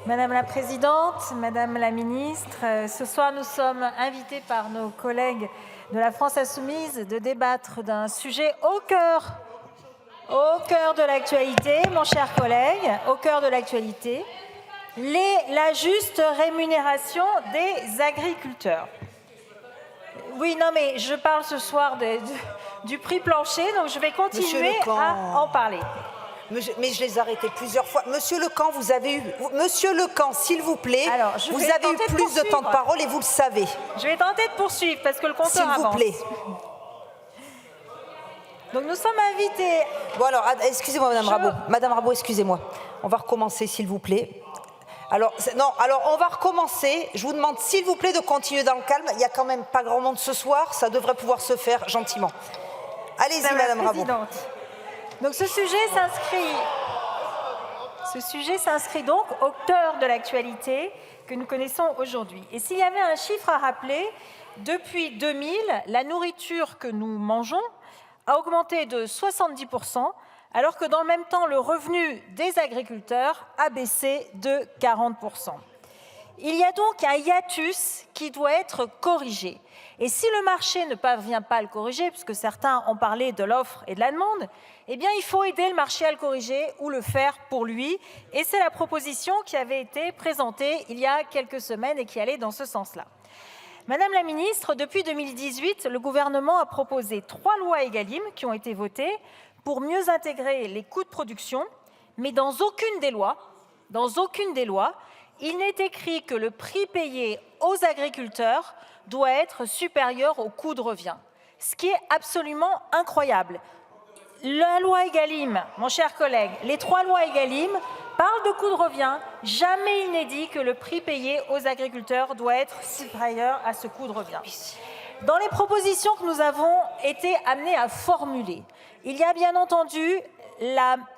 Madame la Présidente, Madame la Ministre, ce soir nous sommes invités par nos collègues de la France Insoumise de débattre d'un sujet au cœur de l'actualité, mon cher collègue, au cœur de l'actualité, la juste rémunération des agriculteurs. Oui, non, mais je parle ce soir du prix plancher, donc je vais continuer à en parler. Mais je les ai arrêtés plusieurs fois. Monsieur Lecamp, vous avez eu... Monsieur Lecamp, s'il vous plaît, vous avez eu plus de temps de parole et vous le savez. Je vais tenter de poursuivre parce que le compteur avance. S'il vous plaît. Donc nous sommes invités... Bon alors, excusez-moi Madame Rabault. Madame Rabault, excusez-moi. On va recommencer, s'il vous plaît. Alors, on va recommencer. Je vous demande, s'il vous plaît, de continuer dans le calme. Il n'y a quand même pas grand monde ce soir. Ça devrait pouvoir se faire gentiment. Allez-y, Madame Rabault. Donc ce sujet s'inscrit donc au cœur de l'actualité que nous connaissons aujourd'hui. Et s'il y avait un chiffre à rappeler, depuis 2000, la nourriture que nous mangeons a augmenté de 70%, alors que dans le même temps, le revenu des agriculteurs a baissé de 40%. Il y a donc un hiatus qui doit être corrigé. Et si le marché ne parvient pas à le corriger, puisque certains ont parlé de l'offre et de la demande, eh bien, il faut aider le marché à le corriger ou le faire pour lui. Et c'est la proposition qui avait été présentée il y a quelques semaines et qui allait dans ce sens-là. Madame la Ministre, depuis 2018, le gouvernement a proposé 3 lois Egalim qui ont été votées pour mieux intégrer les coûts de production, mais dans aucune des lois, il n'est écrit que le prix payé aux agriculteurs doit être supérieur au coût de revient, ce qui est absolument incroyable. La loi Egalim, mon cher collègue, les 3 lois Egalim parlent de coût de revient. Jamais il n'est dit que le prix payé aux agriculteurs doit être supérieur à ce coût de revient. Dans les propositions que nous avons été amenés à formuler, il y a bien entendu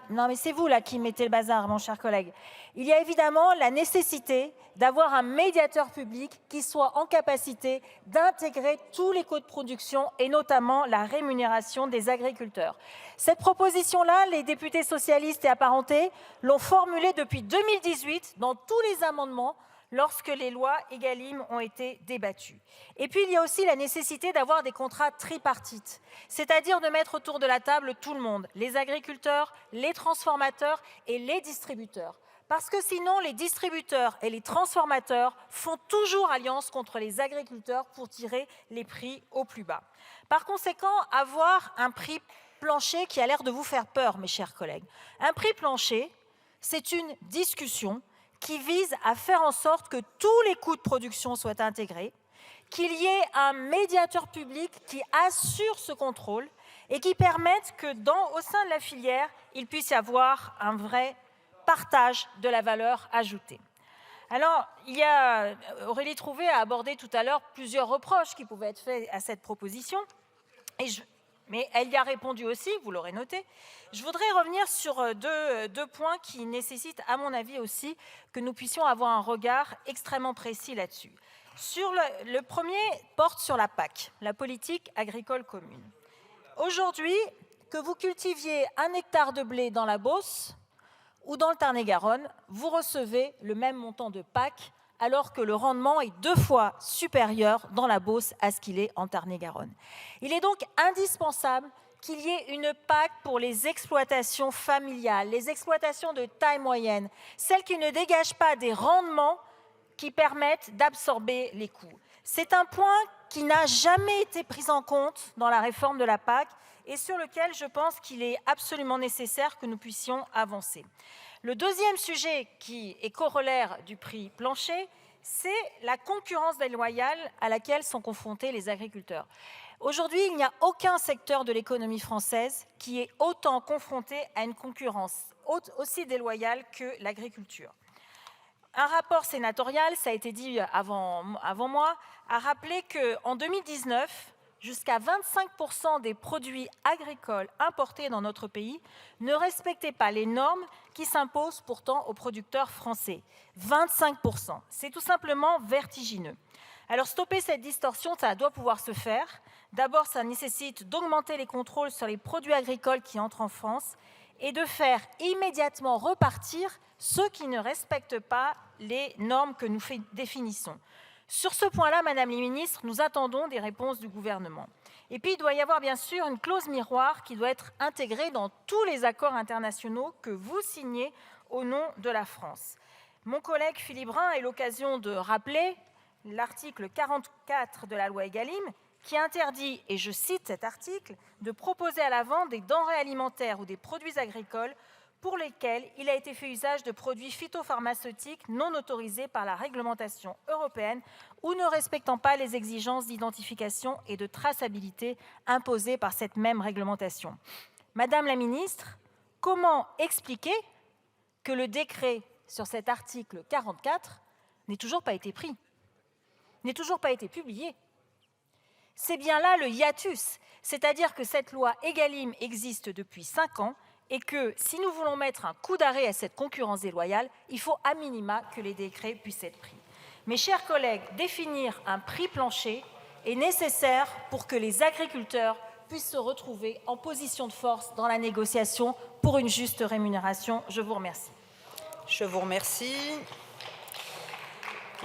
Non, mais c'est vous là qui mettez le bazar, mon cher collègue. Il y a évidemment la nécessité d'avoir un médiateur public qui soit en capacité d'intégrer tous les coûts de production et notamment la rémunération des agriculteurs. Cette proposition-là, les députés socialistes et apparentés l'ont formulée depuis 2018 dans tous les amendements lorsque les lois Egalim ont été débattues. Et puis, il y a aussi la nécessité d'avoir des contrats tripartites, c'est-à-dire de mettre autour de la table tout le monde, les agriculteurs, les transformateurs et les distributeurs. Parce que sinon, les distributeurs et les transformateurs font toujours alliance contre les agriculteurs pour tirer les prix au plus bas. Par conséquent, avoir un prix plancher qui a l'air de vous faire peur, mes chers collègues. Un prix plancher, c'est une discussion qui vise à faire en sorte que tous les coûts de production soient intégrés, qu'il y ait un médiateur public qui assure ce contrôle et qui permette que au sein de la filière, il puisse y avoir un vrai partage de la valeur ajoutée. Alors, Aurélie Trouvé a abordé tout à l'heure plusieurs reproches qui pouvaient être faits à cette proposition, mais elle y a répondu aussi, vous l'aurez noté. Je voudrais revenir sur deux points qui nécessitent, à mon avis aussi, que nous puissions avoir un regard extrêmement précis là-dessus. Le premier porte sur la PAC, la politique agricole commune. Aujourd'hui, que vous cultiviez 1 hectare de blé dans la Beauce ou dans le Tarn-et-Garonne, vous recevez le même montant de PAC, alors que le rendement est 2 fois supérieur dans la Beauce à ce qu'il est en Tarn-et-Garonne. Il est donc indispensable qu'il y ait une PAC pour les exploitations familiales, les exploitations de taille moyenne, celles qui ne dégagent pas des rendements qui permettent d'absorber les coûts. C'est un point qui n'a jamais été pris en compte dans la réforme de la PAC et sur lequel je pense qu'il est absolument nécessaire que nous puissions avancer. Le deuxième sujet qui est corollaire du prix plancher, c'est la concurrence déloyale à laquelle sont confrontés les agriculteurs. Aujourd'hui, il n'y a aucun secteur de l'économie française qui est autant confronté à une concurrence aussi déloyale que l'agriculture. Un rapport sénatorial, ça a été dit avant moi, a rappelé qu'en 2019, jusqu'à 25% des produits agricoles importés dans notre pays ne respectaient pas les normes qui s'imposent pourtant aux producteurs français. 25%, c'est tout simplement vertigineux. Alors stopper cette distorsion, ça doit pouvoir se faire. D'abord, ça nécessite d'augmenter les contrôles sur les produits agricoles qui entrent en France et de faire immédiatement repartir ceux qui ne respectent pas les normes que nous définissons. Sur ce point-là, Madame la Ministre, nous attendons des réponses du gouvernement. Et puis, il doit y avoir bien sûr une clause miroir qui doit être intégrée dans tous les accords internationaux que vous signez au nom de la France. Mon collègue Philippe Brun a eu l'occasion de rappeler l'article 44 de la loi Egalim qui interdit, et je cite cet article, de proposer à la vente des denrées alimentaires ou des produits agricoles pour lesquels il a été fait usage de produits phytopharmaceutiques non autorisés par la réglementation européenne ou ne respectant pas les exigences d'identification et de traçabilité imposées par cette même réglementation. Madame la ministre, comment expliquer que le décret sur cet article 44 n'ait toujours pas été pris, n'ait toujours pas été publié? C'est bien là le hiatus, c'est-à-dire que cette loi Egalim existe depuis 5 ans et que si nous voulons mettre un coup d'arrêt à cette concurrence déloyale, il faut à minima que les décrets puissent être pris. Mes chers collègues, définir un prix plancher est nécessaire pour que les agriculteurs puissent se retrouver en position de force dans la négociation pour une juste rémunération. Je vous remercie. Je vous remercie.